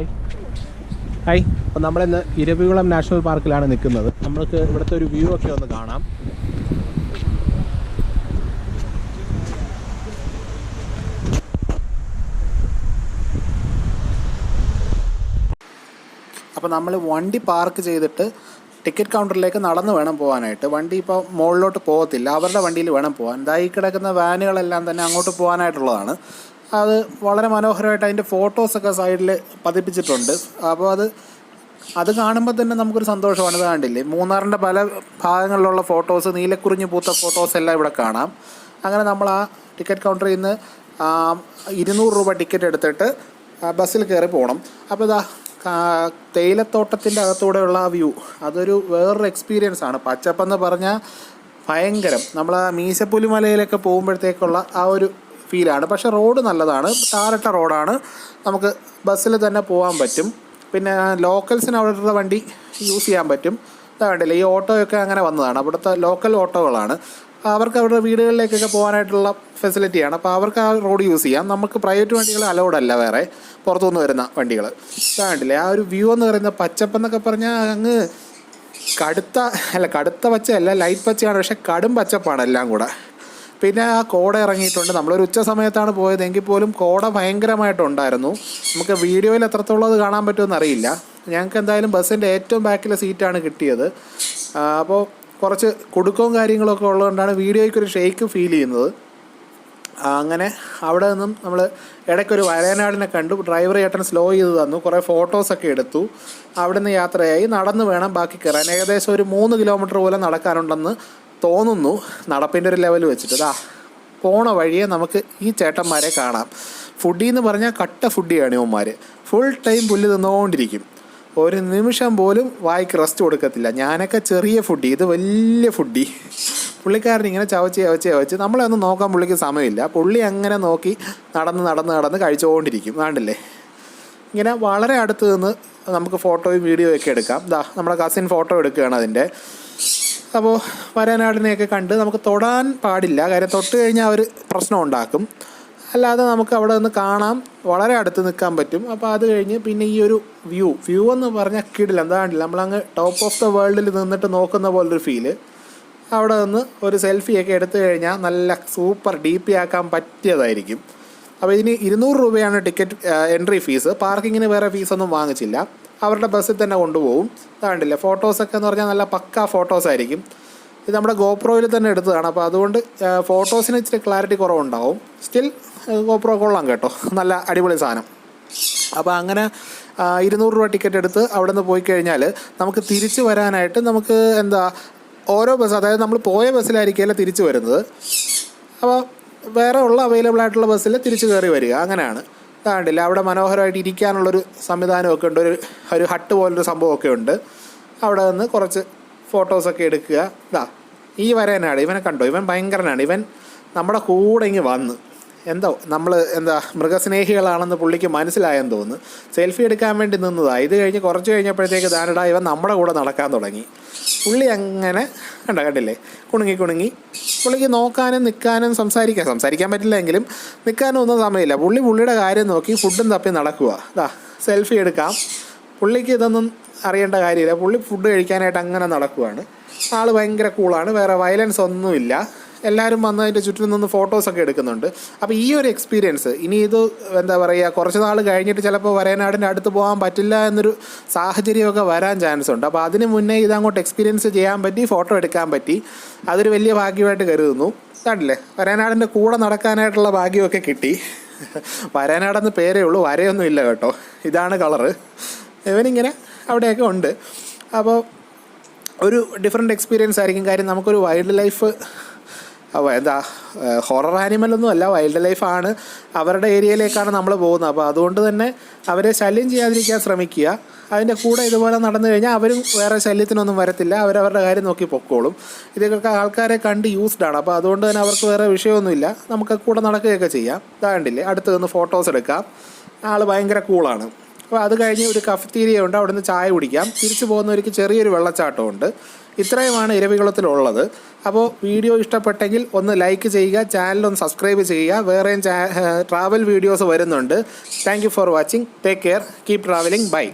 Hi hi. അപ്പോൾ നമ്മളിന്ന് Eravikulam national പാർക്കിലാണ് നിൽക്കുന്നത്. നമ്മൾക്ക് ഇവിടുത്തെ ഒരു വ്യൂ ഒക്കെ ഒന്ന് കാണാം. അപ്പോൾ നമ്മൾ വണ്ടി പാർക്ക് ചെയ്തിട്ട് ടിക്കറ്റ് കൗണ്ടറിലേക്ക് നടന്നു വേണം പോകാനായിട്ട്. വണ്ടി ഇപ്പോൾ മുകളിലോട്ട് പോകത്തില്ല, അവരുടെ വണ്ടിയിൽ വേണം പോകാൻ. ഇതായി കിടക്കുന്ന വാനുകളെല്ലാം തന്നെ അങ്ങോട്ട് പോകാനായിട്ടുള്ളതാണ്. അത് വളരെ മനോഹരമായിട്ട് അതിൻ്റെ ഫോട്ടോസൊക്കെ സൈഡിൽ പതിപ്പിച്ചിട്ടുണ്ട്. അപ്പോൾ അത് കാണുമ്പോൾ തന്നെ നമുക്കൊരു സന്തോഷമാണ്. ഇത് കണ്ടില്ലേ, മൂന്നാറിൻ്റെ പല ഭാഗങ്ങളിലുള്ള ഫോട്ടോസ്, നീലക്കുറിഞ്ഞ് പൂത്ത ഫോട്ടോസ് എല്ലാം ഇവിടെ കാണാം. അങ്ങനെ നമ്മൾ ആ ടിക്കറ്റ് കൗണ്ടറിൽ നിന്ന് 200 രൂപ ടിക്കറ്റ് എടുത്തിട്ട് ബസ്സിൽ കയറി പോകണം. അപ്പോൾ ഇതാ തേയിലത്തോട്ടത്തിൻ്റെ അകത്തൂടെയുള്ള ആ വ്യൂ, അതൊരു വേറൊരു എക്സ്പീരിയൻസ് ആണ്. പച്ചപ്പെന്ന് പറഞ്ഞാൽ ഭയങ്കരം. നമ്മൾ ആ മീശപ്പുലിമലയിലൊക്കെ പോകുമ്പോഴത്തേക്കുള്ള ആ ഒരു ഫീലാണ്. പക്ഷേ റോഡ് നല്ലതാണ്, ടാറിട്ട റോഡാണ്, നമുക്ക് ബസ്സിൽ തന്നെ പോകാൻ പറ്റും. പിന്നെ ലോക്കൽസിന് അവിടുത്തെ വണ്ടി യൂസ് ചെയ്യാൻ പറ്റും. വേണ്ടില്ല, ഈ ഓട്ടോയൊക്കെ അങ്ങനെ വന്നതാണ്, അവിടുത്തെ ലോക്കൽ ഓട്ടോകളാണ്. അവർക്ക് അവരുടെ വീടുകളിലേക്കൊക്കെ പോകാനായിട്ടുള്ള ഫെസിലിറ്റിയാണ്. അപ്പോൾ അവർക്ക് ആ റോഡ് യൂസ് ചെയ്യാം. നമുക്ക് പ്രൈവറ്റ് വണ്ടികൾ അലൗഡ് അല്ല, വേറെ പുറത്തുനിന്ന് വരുന്ന വണ്ടികൾ. വേണ്ടില്ലേ, ആ ഒരു വ്യൂ എന്ന് പറയുന്ന പച്ചപ്പെന്നൊക്കെ പറഞ്ഞാൽ അങ്ങ് കടുത്ത പച്ചയല്ല, ലൈറ്റ് പച്ചയാണ്, പക്ഷേ കടും പച്ചപ്പാണ് എല്ലാം കൂടെ. പിന്നെ ആ കോട ഇറങ്ങിയിട്ടുണ്ട്. നമ്മളൊരു ഉച്ച സമയത്താണ് പോയത്, എങ്കിൽ പോലും കോട ഭയങ്കരമായിട്ടുണ്ടായിരുന്നു. നമുക്ക് വീഡിയോയിൽ എത്രത്തോളം അത് കാണാൻ പറ്റുമെന്ന് അറിയില്ല. ഞങ്ങൾക്ക് എന്തായാലും ബസ്സിൻ്റെ ഏറ്റവും ബാക്കിലെ സീറ്റാണ് കിട്ടിയത്. അപ്പോൾ കുറച്ച് കുടുക്കവും കാര്യങ്ങളൊക്കെ ഉള്ളതുകൊണ്ടാണ് വീഡിയോയ്ക്കൊരു ഷെയ്ക്ക് ഫീൽ ചെയ്യുന്നത്. അങ്ങനെ അവിടെ നിന്നും നമ്മൾ ഇടയ്ക്കൊരു വയനാടിനെ കണ്ടു. ഡ്രൈവർ ചേട്ടൻ സ്ലോ ചെയ്ത് തന്നു, കുറേ ഫോട്ടോസൊക്കെ എടുത്തു. അവിടെ നിന്ന് യാത്രയായി നടന്ന് വേണം ബാക്കി കയറാൻ. ഏകദേശം ഒരു 3 കിലോമീറ്റർ പോലെ നടക്കാനുണ്ടെന്ന് തോന്നുന്നു, നടപ്പിൻ്റെ ഒരു ലെവൽ വെച്ചിട്ട്. പോണ വഴിയെ നമുക്ക് ഈ ചേട്ടന്മാരെ കാണാം. ഫുഡി എന്ന് പറഞ്ഞാൽ കട്ട ഫുഡിയാണ് ഇവന്മാർ. ഫുൾ ടൈം പുല്ല് തിന്നുകൊണ്ടിരിക്കും, ഒരു നിമിഷം പോലും വായിക്ക് റെസ്റ്റ് കൊടുക്കത്തില്ല. ഞാനൊക്കെ ചെറിയ ഫുഡി, ഇത് വലിയ ഫുഡി. പുള്ളിക്കാരൻ ഇങ്ങനെ ചവച്ച് നമ്മളെ ഒന്നും നോക്കാൻ പുള്ളിക്ക് സമയമില്ല. പുള്ളി അങ്ങനെ നോക്കി നടന്ന് കഴിച്ചുകൊണ്ടിരിക്കും. കണ്ടില്ലേ, ഇങ്ങനെ വളരെ അടുത്ത് നിന്ന് നമുക്ക് ഫോട്ടോയും വീഡിയോയും ഒക്കെ എടുക്കാം. നമ്മുടെ കസിൻ ഫോട്ടോ എടുക്കുകയാണ് അതിൻ്റെ. അപ്പോൾ വരനാടിനെയൊക്കെ കണ്ട് നമുക്ക് തൊടാൻ പാടില്ല, കാര്യം തൊട്ട് കഴിഞ്ഞാൽ അവർ പ്രശ്നം ഉണ്ടാക്കും. അല്ലാതെ നമുക്ക് അവിടെ നിന്ന് കാണാം, വളരെ അടുത്ത് നിൽക്കാൻ പറ്റും. അപ്പോൾ അത് കഴിഞ്ഞ് പിന്നെ ഈ ഒരു വ്യൂ എന്ന് പറഞ്ഞാൽ കിടിലം. എന്താ കണ്ടില്ല, നമ്മളങ്ങ് ടോപ്പ് ഓഫ് ദ വേൾഡിൽ നിന്നിട്ട് നോക്കുന്ന പോലൊരു ഫീല്. അവിടെ നിന്ന് ഒരു സെൽഫിയൊക്കെ എടുത്തു കഴിഞ്ഞാൽ നല്ല സൂപ്പർ DP ആക്കാൻ പറ്റിയതായിരിക്കും. അപ്പോൾ ഇതിന് 200 രൂപയാണ് ടിക്കറ്റ് എൻട്രി ഫീസ്. പാർക്കിങ്ങിന് വേറെ ഫീസൊന്നും വാങ്ങിച്ചില്ല, അവരുടെ ബസ്സിൽ തന്നെ കൊണ്ടുപോകും. കണ്ടില്ലേ, ഫോട്ടോസൊക്കെ എന്ന് പറഞ്ഞാൽ നല്ല പക്കാ ഫോട്ടോസായിരിക്കും. ഇത് നമ്മുടെ ഗോപ്രോയിൽ തന്നെ എടുത്തതാണ്, അപ്പോൾ അതുകൊണ്ട് ഫോട്ടോസിന് ഇച്ചിരി ക്ലാരിറ്റി കുറവുണ്ടാവും. സ്റ്റിൽ ഗോപ്രോ കൊള്ളാം കേട്ടോ, നല്ല അടിപൊളി സാധനം. അപ്പോൾ അങ്ങനെ 200 രൂപ ടിക്കറ്റ് എടുത്ത് അവിടെ നിന്ന് പോയി കഴിഞ്ഞാൽ നമുക്ക് തിരിച്ച് വരാനായിട്ട് നമുക്ക് ഓരോ ബസ്, അതായത് നമ്മൾ പോയ ബസ്സിലായിരിക്കില്ല തിരിച്ച് വരുന്നത്. അപ്പോൾ വേറെ ഉള്ള അവൈലബിൾ ആയിട്ടുള്ള ബസ്സിൽ തിരിച്ച് കയറി വരിക, അങ്ങനെയാണ്. കണ്ടില്ല, അവിടെ മനോഹരമായിട്ട് ഇരിക്കാനുള്ളൊരു സംവിധാനമൊക്കെ ഉണ്ട്, ഒരു ഹട്ട് പോലൊരു സംഭവമൊക്കെ ഉണ്ട്. അവിടെ നിന്ന് കുറച്ച് ഫോട്ടോസൊക്കെ എടുക്കുക. ഈ വരനാണ്, ഇവനെ കണ്ടോ, ഇവൻ ഭയങ്കരനാണ്. ഇവൻ നമ്മുടെ കൂടെ ഇങ്ങ് വന്ന് നമ്മൾ മൃഗസ്നേഹികളാണെന്ന് പുള്ളിക്ക് മനസ്സിലായെന്ന് തോന്നുന്നു. സെൽഫി എടുക്കാൻ വേണ്ടി നിന്നതാണ്. ഇത് കഴിഞ്ഞ് കുറച്ച് കഴിഞ്ഞപ്പോഴത്തേക്ക് ഇവൻ നമ്മുടെ കൂടെ നടക്കാൻ തുടങ്ങി. പുള്ളി അങ്ങനെ കണ്ടില്ലേ, കുണുങ്ങി പുള്ളിക്ക് നോക്കാനും നിൽക്കാനും സംസാരിക്കാൻ പറ്റില്ലെങ്കിലും നിൽക്കാനും ഒന്നും സമയമില്ല. പുള്ളിയുടെ കാര്യം നോക്കി ഫുഡും തപ്പി നടക്കുക. സെൽഫി എടുക്കാം, പുള്ളിക്ക് ഇതൊന്നും അറിയേണ്ട കാര്യമില്ല. പുള്ളി ഫുഡ് കഴിക്കാനായിട്ട് അങ്ങനെ നടക്കുവാണ്. ആൾ ഭയങ്കര കൂളാണ്, വേറെ വയലൻസ് ഒന്നുമില്ല. എല്ലാവരും വന്ന് അതിൻ്റെ ചുറ്റും നിന്ന് ഫോട്ടോസൊക്കെ എടുക്കുന്നുണ്ട്. അപ്പോൾ ഈ ഒരു എക്സ്പീരിയൻസ് ഇനി ഇത് കുറച്ച് നാൾ കഴിഞ്ഞിട്ട് ചിലപ്പോൾ വരനാടിൻ്റെ അടുത്ത് പോകാൻ പറ്റില്ല എന്നൊരു സാഹചര്യമൊക്കെ വരാൻ ചാൻസ് ഉണ്ട്. അപ്പോൾ അതിന് മുന്നേ ഇതങ്ങോട്ട് എക്സ്പീരിയൻസ് ചെയ്യാൻ പറ്റി, ഫോട്ടോ എടുക്കാൻ പറ്റി. അതൊരു വലിയ ഭാഗ്യമായിട്ട് കരുതുന്നു. കണ്ടില്ലേ, വരനാടിൻ്റെ കൂടെ നടക്കാനായിട്ടുള്ള ഭാഗ്യമൊക്കെ കിട്ടി. വരനാടെന്ന് പേരേ ഉള്ളൂ, വരയൊന്നും ഇല്ല കേട്ടോ. ഇതാണ് കളറ്. ഇവനിങ്ങനെ അവിടെയൊക്കെ ഉണ്ട്. അപ്പോൾ ഒരു ഡിഫറെൻറ്റ് എക്സ്പീരിയൻസ് ആയിരിക്കും. കാര്യം നമുക്കൊരു വൈൽഡ് ലൈഫ് ഹൊറർ ആനിമലൊന്നും അല്ല, വൈൽഡ് ലൈഫാണ്. അവരുടെ ഏരിയയിലേക്കാണ് നമ്മൾ പോകുന്നത്. അപ്പോൾ അതുകൊണ്ട് തന്നെ അവരെ ശല്യം ചെയ്യാതിരിക്കാൻ ശ്രമിക്കുക. അതിൻ്റെ കൂടെ ഇതുപോലെ നടന്നു കഴിഞ്ഞാൽ അവരും വേറെ ശല്യത്തിനൊന്നും വരത്തില്ല, അവരവരുടെ കാര്യം നോക്കി പൊക്കോളും. ഇതൊക്കെ ആൾക്കാരെ കണ്ട് യൂസ്ഡാണ്, അപ്പോൾ അതുകൊണ്ട് തന്നെ അവർക്ക് വേറെ വിഷയമൊന്നുമില്ല. നമുക്ക് കൂടെ നടക്കുകയൊക്കെ ചെയ്യാം. കണ്ടില്ലേ, അടുത്ത് നിന്ന് ഫോട്ടോസ് എടുക്കാം. ആൾ ഭയങ്കര കൂളാണ്. അപ്പോൾ അത് കഴിഞ്ഞ് ഒരു കഫറ്റീരിയ ഉണ്ട്, അവിടെ നിന്ന് ചായ കുടിക്കാം. തിരിച്ചു പോകുന്നവർക്ക് ചെറിയൊരു വെള്ളച്ചാട്ടമുണ്ട്. ഇത്രയുമാണ് ഇരവികുളത്തിലുള്ളത്. അപ്പോൾ വീഡിയോ ഇഷ്ടപ്പെട്ടെങ്കിൽ ഒന്ന് ലൈക്ക് ചെയ്യുക, ചാനലൊന്ന് സബ്സ്ക്രൈബ് ചെയ്യുക. വേറെയും ട്രാവൽ വീഡിയോസ് വരുന്നുണ്ട്. Thank you for watching. Take care, keep travelling, by.